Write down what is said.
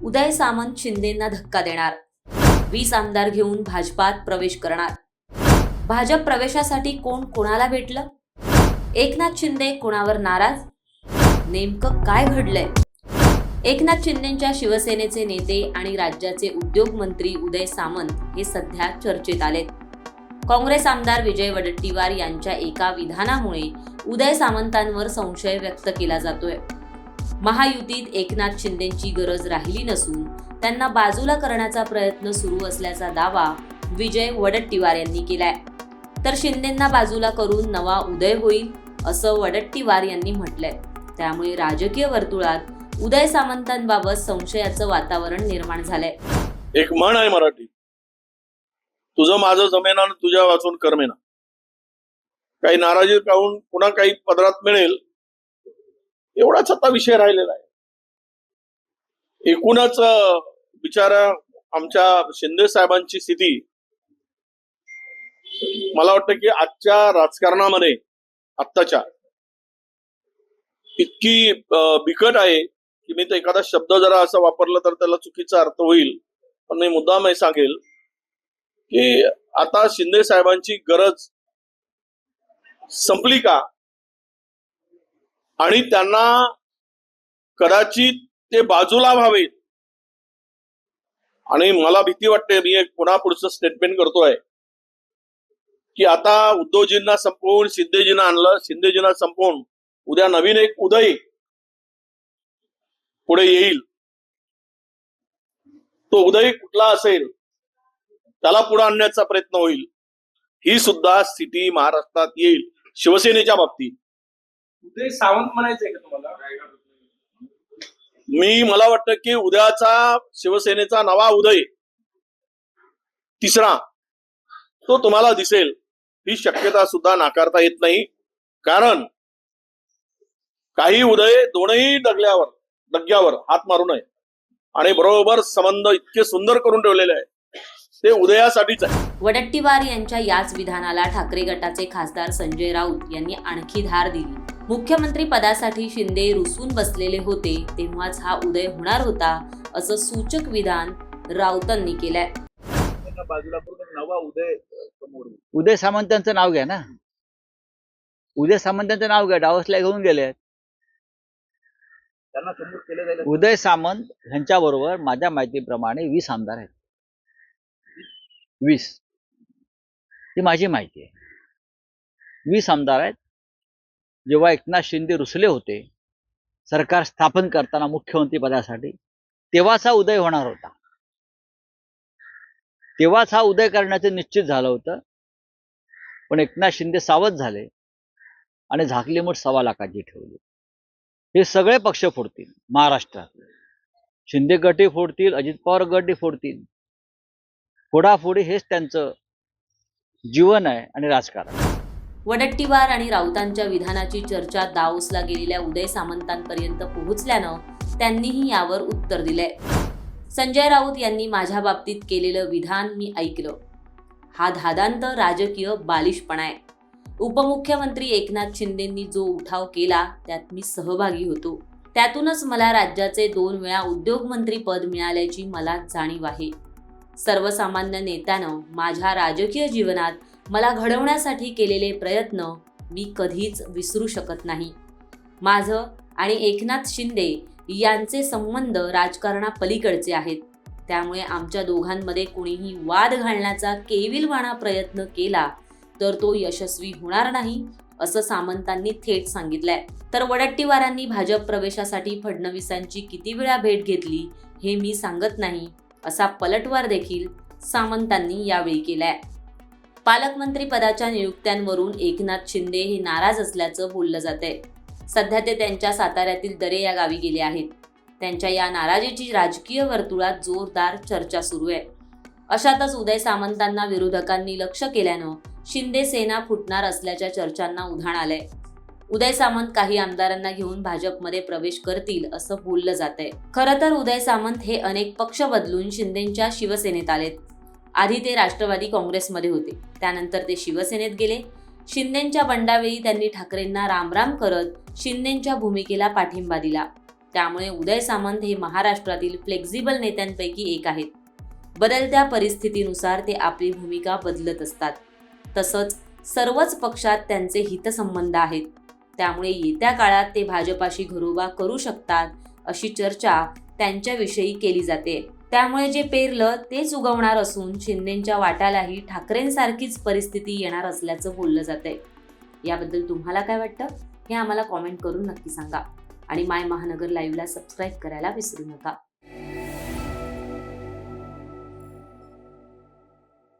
उदय सामंत शिंदेंना धक्का देणार, 20 आमदार घेऊन भाजपात प्रवेश करणार. भाजप प्रवेशासाठी कोण कोणाला भेटलं? एकनाथ शिंदे कोणावर नाराज? नेमकं काय घडलंय? एकनाथ शिंदेंच्या शिवसेनेचे नेते आणि राज्याचे उद्योग मंत्री उदय सामंत हे सध्या चर्चेत आलेत. काँग्रेस आमदार विजय वडेट्टीवार यांच्या एका विधानामुळे उदय सामंतांवर संशय व्यक्त केला जातोय. महायुतीत एकनाथ शिंदेंची गरज राहिली नसून त्यांना बाजूला करण्याचा प्रयत्न सुरू असल्याचा दावा विजय वडेट्टीवार यांनी केलाय. तर शिंदेंना बाजूला करून नवा उदय होईल असं वडेट्टीवार यांनी म्हटलंय. त्यामुळे राजकीय वर्तुळात उदय सामंतांबाबत संशयाचं वातावरण निर्माण झालंय. एक म्हण आहे मराठी, तुझं माझं जमेना तुझ्या वाचून करमेना. काही नाराजी काहून पुन्हा काही पदरात मिळेल एवढाच आता विषय राहिलेला आहे. एकूणच बिचारा आमच्या शिंदे साहेबांची स्थिती मला वाटतं की आजच्या राजकारणामध्ये आत्ताच्या इतकी बिकट आहे की मी तर एखादा शब्द जरा असा वापरला तर त्याला चुकीचा अर्थ होईल, पण मी मुद्दाम हे सांगेल की आता शिंदे साहेबांची गरज संपली का, आणि त्यांना कदाचित ते बाजूला व्हावेत. आणि मला भीती वाटते, मी एक पुन्हा पुढचं स्टेटमेंट करतोय की आता उद्धवजींना संपवून शिंदेजींना आणलं, शिंदेजींना संपवून उद्या नवीन एक उदय पुढे येईल. तो उदय कुठला असेल त्याला पुढे आणण्याचा प्रयत्न होईल. ही सुद्धा स्थिती महाराष्ट्रात येईल शिवसेनेच्या बाबतीत. उदय सावंत म्हणायचंय का तुम्हाला? मला वाटतं की उद्याचा शिवसेनेचा नवा उदय तिसरा तो तुम्हाला दिसेल. ही शक्यता सुद्धा नाकारता येत नाही, कारण काही उदय दोनही डग्यावर हात मारू नये आणि बरोबर संबंध इतके सुंदर करून ठेवलेले आहे ते उदयासाठीच आहे. वडेट्टीवार यांच्या याच विधानाला ठाकरे गटाचे खासदार संजय राऊत यांनी आणखी धार दिली. मुख्यमंत्री पदासाठी शिंदे रुसून बसलेले होते तेव्हाच हा उदय होणार होता असं सूचक विधान राऊतांनी केलंय. नवा उदय सामंतांचं नाव घ्या ना. उदय सामंतांचं नाव घ्या, डावसला घेऊन गेले. त्यांना समोर केले जाईल. उदय सामंत ह्यांच्या बरोबर माझ्या माहितीप्रमाणे 20 आमदार आहेत. 20 ही माझी माहिती आहे. 20 आमदार आहेत. जेव्हा एकनाथ शिंदे रुसले होते सरकार स्थापन करताना मुख्यमंत्री पदासाठी, तेव्हाच हा उदय होणार होता. तेव्हाच हा उदय करण्याचं निश्चित झालं होतं. पण एकनाथ शिंदे सावध झाले आणि झाकली मूठ 1.25 लाखाची ठेवली. हे सगळे पक्ष फोडतील महाराष्ट्रात. शिंदे गटही फोडतील, अजित पवार गटही फोडतील. फोडाफोडी हेच त्यांचं जीवन आहे आणि राजकारण. वडेट्टीवार आणि राऊतांच्या विधानाची चर्चा दाओसला गेलेल्या उदय सामंतांपर्यंत पोहोचल्यानं त्यांनीही यावर उत्तर दिलंय. संजय राऊत यांनी माझ्या बाबतीत केलेलं विधान मी ऐकलं. हा धादांत राजकीय बालिशपणा आहे. उपमुख्यमंत्री एकनाथ शिंदेंनी जो उठाव केला त्यात मी सहभागी होतो. त्यातूनच मला राज्याचे 2 वेळा उद्योगमंत्री पद मिळाल्याची मला जाणीव आहे. सर्वसामान्य नेत्यानं माझ्या राजकीय जीवनात मला घडवण्यासाठी केलेले प्रयत्न मी कधीच विसरू शकत नाही. माझं आणि एकनाथ शिंदे यांचे संबंध राजकारणापलीकडचे आहेत. त्यामुळे आमच्या दोघांमध्ये कुणीही वाद घालण्याचा केविलवाणा प्रयत्न केला तर तो यशस्वी होणार नाही असं सामंतांनी थेट सांगितलंय. तर वडेट्टीवारांनी भाजप प्रवेशासाठी फडणवीसांची किती वेळा भेट घेतली हे मी सांगत नाही असा पलटवार देखील सामंतांनी यावेळी केलाय. पालकमंत्री पदाच्या नियुक्त्यांवरून एकनाथ शिंदे हे नाराज असल्याचं बोललं जातंय. सध्या ते त्यांच्या साताऱ्यातील दरे या गावी गेले आहेत. त्यांच्या या नाराजीची राजकीय वर्तुळात जोरदार चर्चा सुरू आहे. अशातच उदय सामंतांना विरोधकांनी लक्ष केल्यानं शिंदे सेना फुटणार असल्याच्या चर्चांना उधाण आलंय. उदय सामंत काही आमदारांना घेऊन भाजपमध्ये प्रवेश करतील असं बोललं जातंय. खरं तर उदय सामंत हे अनेक पक्ष बदलून शिंदेंच्या शिवसेनेत आलेत. आधी ते राष्ट्रवादी काँग्रेसमध्ये होते, त्यानंतर ते शिवसेनेत गेले. शिंदेंच्या बंडावेळी त्यांनी ठाकरेंना रामराम करत शिंदेंच्या भूमिकेला पाठिंबा दिला. त्यामुळे उदय सामंत हे महाराष्ट्रातील फ्लेक्झिबल नेत्यांपैकी एक आहेत. बदलत्या परिस्थितीनुसार ते आपली भूमिका बदलत असतात. तसंच सर्वच पक्षात त्यांचे हितसंबंध आहेत. त्यामुळे येत्या काळात ते भाजपाशी घरोबा करू शकतात अशी चर्चा त्यांच्याविषयी केली जाते. त्यामुळे जे पेरलं तेच उगवणार असून शिंदेंच्या वाट्यालाही ठाकरेंसारखीच परिस्थिती येणार असल्याचं बोललं जातंय. याबद्दल तुम्हाला काय वाटतं हे आम्हाला कॉमेंट करून नक्की सांगा आणि माय महानगर लाईव्हला सबस्क्राईब करायला विसरू नका.